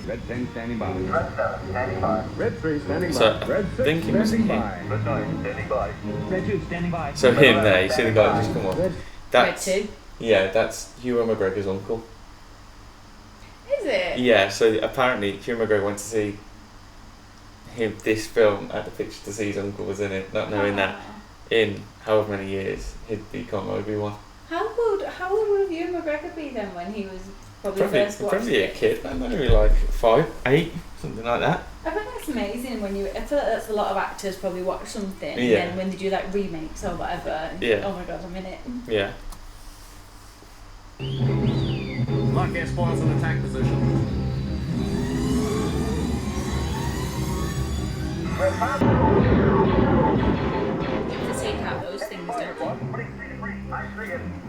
Red 10 standing by. Red 7 standing by. Red 3 standing So, by. Red 6 think it was standing him. by. Red 9 standing by. Red 2 standing by. So him there, you see the guy just come up. That's, Red 2? Yeah, that's Ewan McGregor's uncle. Is it? Yeah, so apparently Ewan McGregor went to see this film at the picture to see his uncle was in it, not knowing that in however many years he'd become Obi-Wan. How old would Ewan McGregor be then when he was probably first watched Probably a it? kid, man, maybe like 5, 8, something like that. I think that's amazing when I feel like that's a lot of actors probably watch something and Yeah. then when they do like remakes or whatever, Yeah. oh my god, I'm in it. Yeah. Lock air spoils in attack position. To take out those things, don't they? I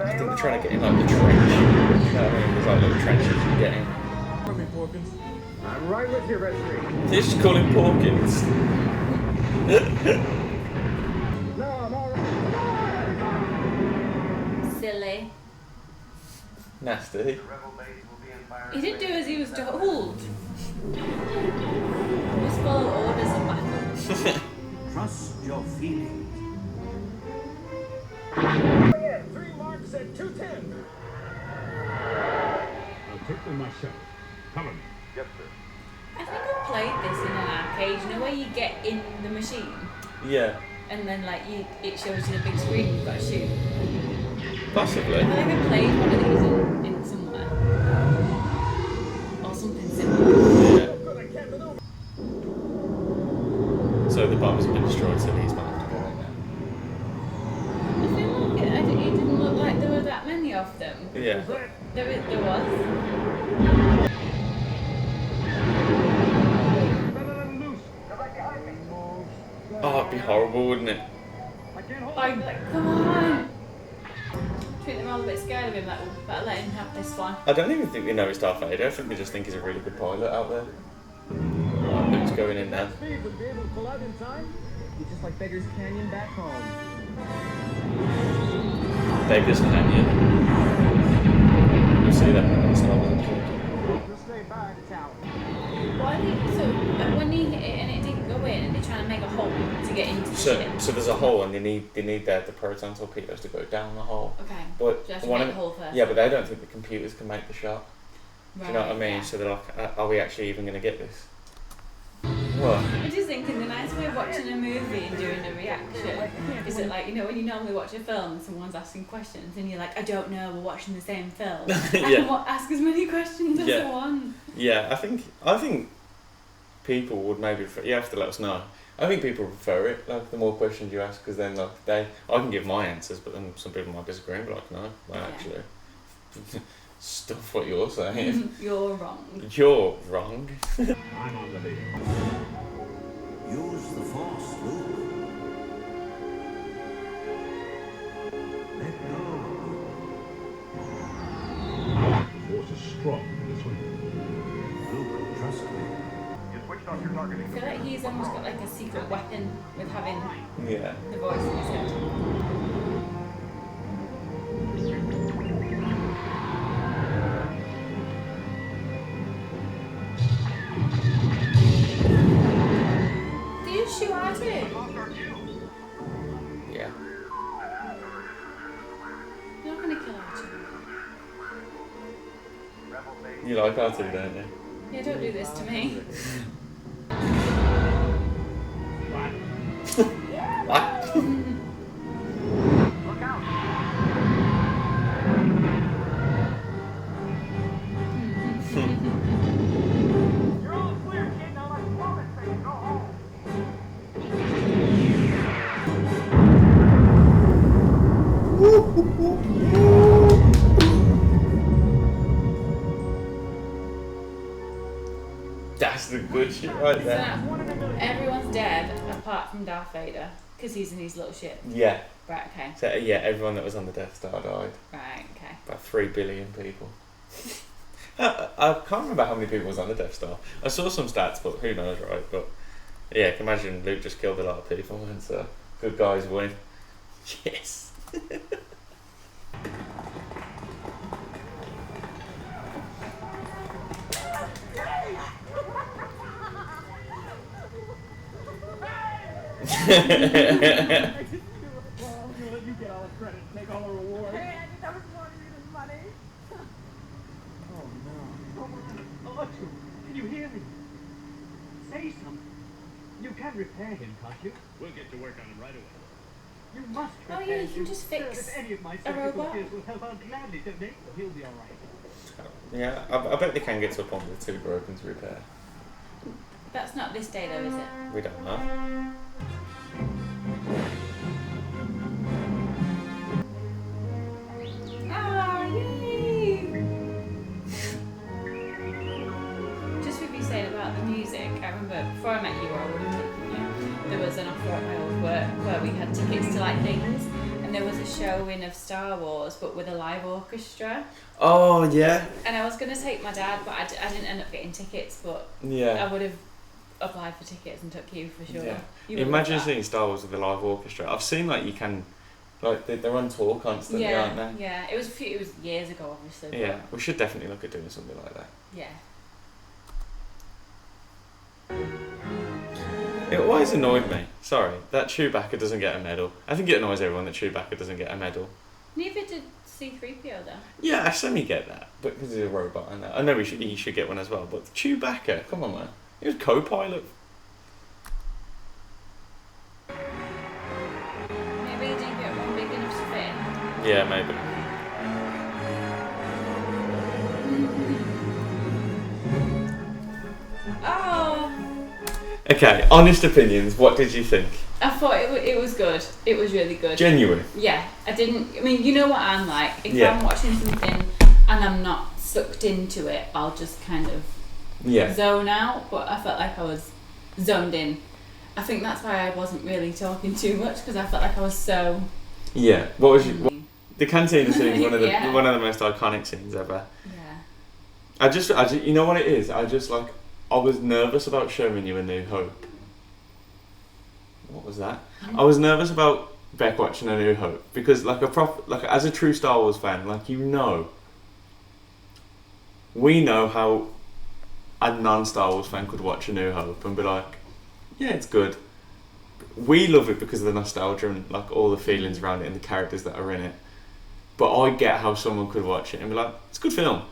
think they're trying to get in like the trench. You know what I mean? There's like little trenches you can get in. Come in, Porkins. I'm right with you, Red 3. They just call him Porkins. Silly. Nasty. He didn't do as he was told. Just follow orders and battle. Trust your feelings. 3 marks at 210. I'll take them myself. Cover me. Yes, sir. I think I played this in an arcade, you know where you get in the machine Yeah. and then like it shows you the big screen you've got to shoot. Possibly. I think I played one of these in somewhere. Or something similar. Yeah. So the bombs have been destroyed, so these might have to go in now. I feel like it didn't look like there were that many of them. Yeah. There was. Oh, it'd be horrible, wouldn't it? I'm like, come on! I think they're all a bit scared of him, like, better let him have this one. I don't even think we know it's Darth Vader. I think we just think he's a really good pilot out there. Oh, Luke's going in now. Speed would be able to pull out in time. He's just like Beggar's Canyon back home. Beggar's Canyon. You'll see that in the Star Wars episode. Just stay back, it's out. Why so when he hit it and it didn't go in and they're trying to make a hole to get into the ship? So there's a hole and they need the proton torpedoes to go down the hole. Okay. But So you have to one make of- the hole first. Yeah, but they don't think the computers can make the shot. Do you know what I mean? Yeah. So they're like, are we actually even going to get this? What? I'm just thinking the nice way of watching a movie and doing a reaction is it like, you know, when you normally watch a film and someone's asking questions and you're like, I don't know, we're watching the same film. I can ask as many questions as I want. Yeah, I think people would maybe you have to let us know. I think people prefer it, like the more questions you ask, because then like I can give my answers, but then some people might disagree and be like, no, actually, stuff what you're saying. You're wrong. You're wrong. I'm on the lead. Use the Force, Luke. Let go. The Force is strong this way. Luke, trust me. I feel like he's almost got like a secret weapon with having the voice in his head. Do you shoot R2? Yeah. You're not gonna kill R2. You like R2, don't you? Yeah, don't do this to me. What? Look out! You're all clear, kid. Now let's blow this thing and go home. That's the good shit right there. So, everyone's dead apart from Darth Vader because he's in his little ship. Yeah. Right, okay. So everyone that was on the Death Star died. Right, okay. About 3 billion people. I can't remember how many people was on the Death Star. I saw some stats, but who knows, right? But yeah, I can imagine Luke just killed a lot of people, and so good guys win. Yes. You get all the credit and take all the reward. Hey, Andy, that was more than money. Oh no. Archie, can you hear me? Say something. You can repair him, can't you? We'll get to work on him right away. You must Oh, repair yeah, you can him. just Sir, fix if any of my a surgical robot. skills will help, I'll gladly donate. He'll be alright. Yeah, I bet they can get to a point with 2 broken to repair. That's not this day though, is it? We don't know. Ah, yay! Just with you saying about the music, I remember before I met you, or I would have taken you, there was an offer at my old work where we had tickets to like things, and there was a showing of Star Wars but with a live orchestra. Oh, yeah. And I was going to take my dad, but I didn't end up getting tickets, but Yeah. I would have applied for tickets and took you for sure. Yeah. You would Imagine love that. seeing Star Wars with a live orchestra. I've seen like you can, like they're on tour constantly, aren't they? Yeah, it was years ago, obviously. But Yeah, we should definitely look at doing something like that. yeah. It always annoyed me, sorry, that Chewbacca doesn't get a medal. I think it annoys everyone that Chewbacca doesn't get a medal. Neither did C-3PO though. Yeah, I semi get that, but because he's a robot and that. I know he should get one as well, but Chewbacca, come on man. He was co-pilot. Maybe he didn't get one big enough to fit in. Yeah, maybe. Oh, Okay, honest opinions, what did you think? I thought it was good. It was really good. Genuine. Yeah, I mean, you know what I'm like. If Yeah. I'm watching something and I'm not sucked into it, I'll just kind of zone out. But I felt like I was zoned in. I think that's why I wasn't really talking too much, because I felt like I was so... Yeah, what was the cantina scene is one of the Yeah. one of the most iconic scenes ever. Yeah. I just you know what it is? I was nervous about showing you A New Hope. What was that? I was nervous about Becc watching A New Hope because as a true Star Wars fan, we know how a non-Star Wars fan could watch A New Hope and be like, yeah, it's good. We love it because of the nostalgia and like all the feelings around it and the characters that are in it. But I get how someone could watch it and be like, it's a good film.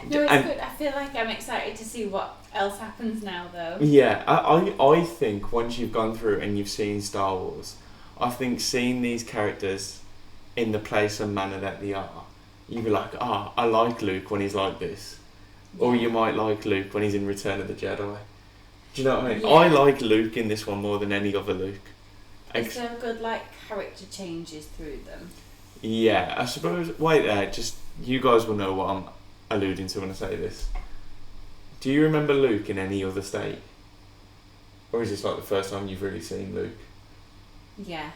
No, it's And- good. I feel like I'm excited to see what else happens now, though. Yeah, I think once you've gone through and you've seen Star Wars, I think seeing these characters in the place and manner that they are, you'd be like, I like Luke when he's like this. Or you might like Luke when he's in Return of the Jedi. Do you know what I mean? Yeah. I like Luke in this one more than any other Luke. Is there good character changes through them? Yeah, I suppose. Wait there, just you guys will know what I'm alluding to when I say this. Do you remember Luke in any other state? Or is this like the first time you've really seen Luke? Yeah.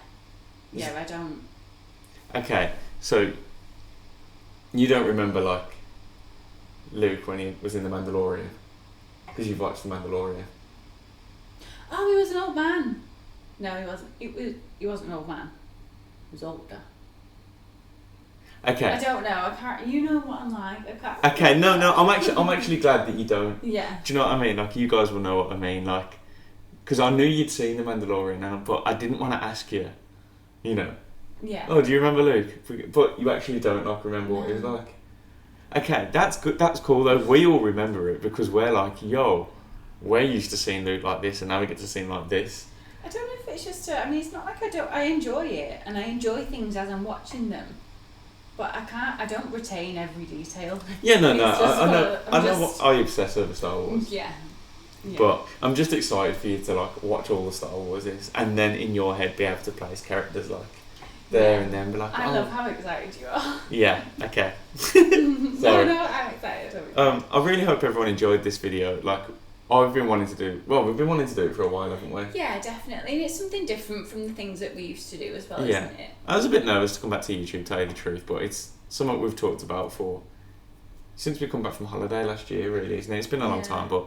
Yeah, I don't. Okay, so you don't remember like Luke when he was in The Mandalorian? Because you've watched The Mandalorian. Oh, he was an old man. No, he wasn't. He wasn't an old man. He was older. Okay. I don't know. I can't. You know what I'm like. I can't. Okay, no, I'm actually glad that you don't. Yeah. Do you know what I mean? Like, you guys will know what I mean. Like, because I knew you'd seen The Mandalorian now, but I didn't want to ask you. You know. Yeah. Oh, do you remember Luke? But you actually don't remember what he was like. Okay, that's good. That's cool though. We all remember it because we're like, yo, we're used to seeing Luke like this, and now we get to see him like this. I don't know if it's just. I mean, it's not like I don't. I enjoy it, and I enjoy things as I'm watching them. But I can't. I don't retain every detail. Yeah, no. It's just I know. I'm I know. just- I obsess over Star Wars. Yeah. But I'm just excited for you to like watch all the Star Wars and then in your head be able to place characters like there and then be like. I love how excited you are. Yeah. Okay. No, I'm excited. I really hope everyone enjoyed this video. Like, we've been wanting to do it for a while, haven't we? Yeah, definitely. And it's something different from the things that we used to do as well, Yeah. isn't it? I was a bit nervous to come back to YouTube, to tell you the truth, but it's something we've talked about since we come back from holiday last year, really, isn't it? It's been a long time, but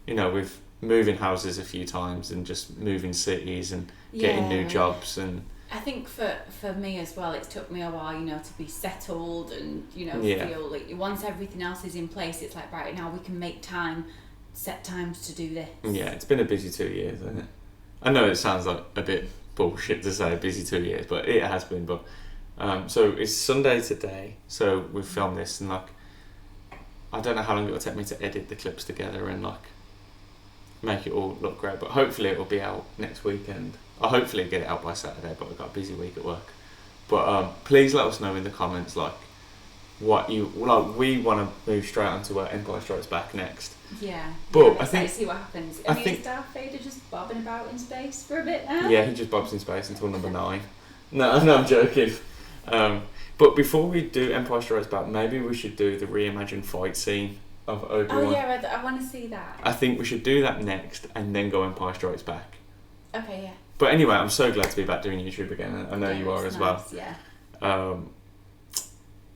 we've moving houses a few times and just moving cities and getting new jobs and. I think for me as well, it took me a while, to be settled and feel like once everything else is in place, it's like right now we can make time, set times to do this. Yeah, it's been a busy 2 years, hasn't it? I know it sounds like a bit bullshit to say busy 2 years, but it has been. But so it's Sunday today, so we've filmed this and like I don't know how long it'll take me to edit the clips together and like make it all look great, but hopefully it will be out next weekend. I'll hopefully get it out by Saturday, but we've got a busy week at work. But please let us know in the comments like what you like. We want to move straight onto Empire Strikes Back next. Yeah. But I think see what happens. I mean, think is Darth Vader just bobbing about in space for a bit now? Yeah, he just bobs in space until number 9. No, I'm joking. But before we do Empire Strikes Back, maybe we should do the reimagined fight scene of Obi-Wan. Oh yeah, I want to see that. I think we should do that next and then go Empire Strikes Back. Okay, yeah. But anyway, I'm so glad to be back doing YouTube again. I know you are as well. Yeah.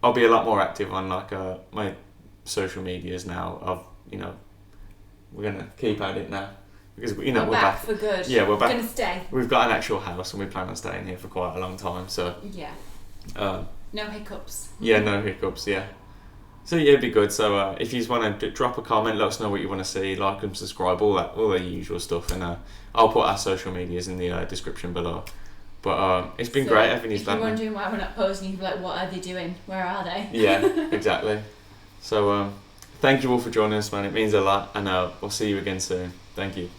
I'll be a lot more active on like my social medias now. We're gonna keep at it now because we're back for good. Yeah, we're back. We're gonna stay. We've got an actual house and we plan on staying here for quite a long time. So yeah. No hiccups. Yeah, no hiccups. Yeah. So yeah, it'd be good. So if you just want to drop a comment, let us know what you want to see, like and subscribe, all the usual stuff, and I'll put our social medias in the description below. But it's been great having you back. If you're wondering why we're not posing, you'll be like, what are they doing? Where are they? Yeah, exactly. So thank you all for joining us, man. It means a lot, and we'll see you again soon. Thank you.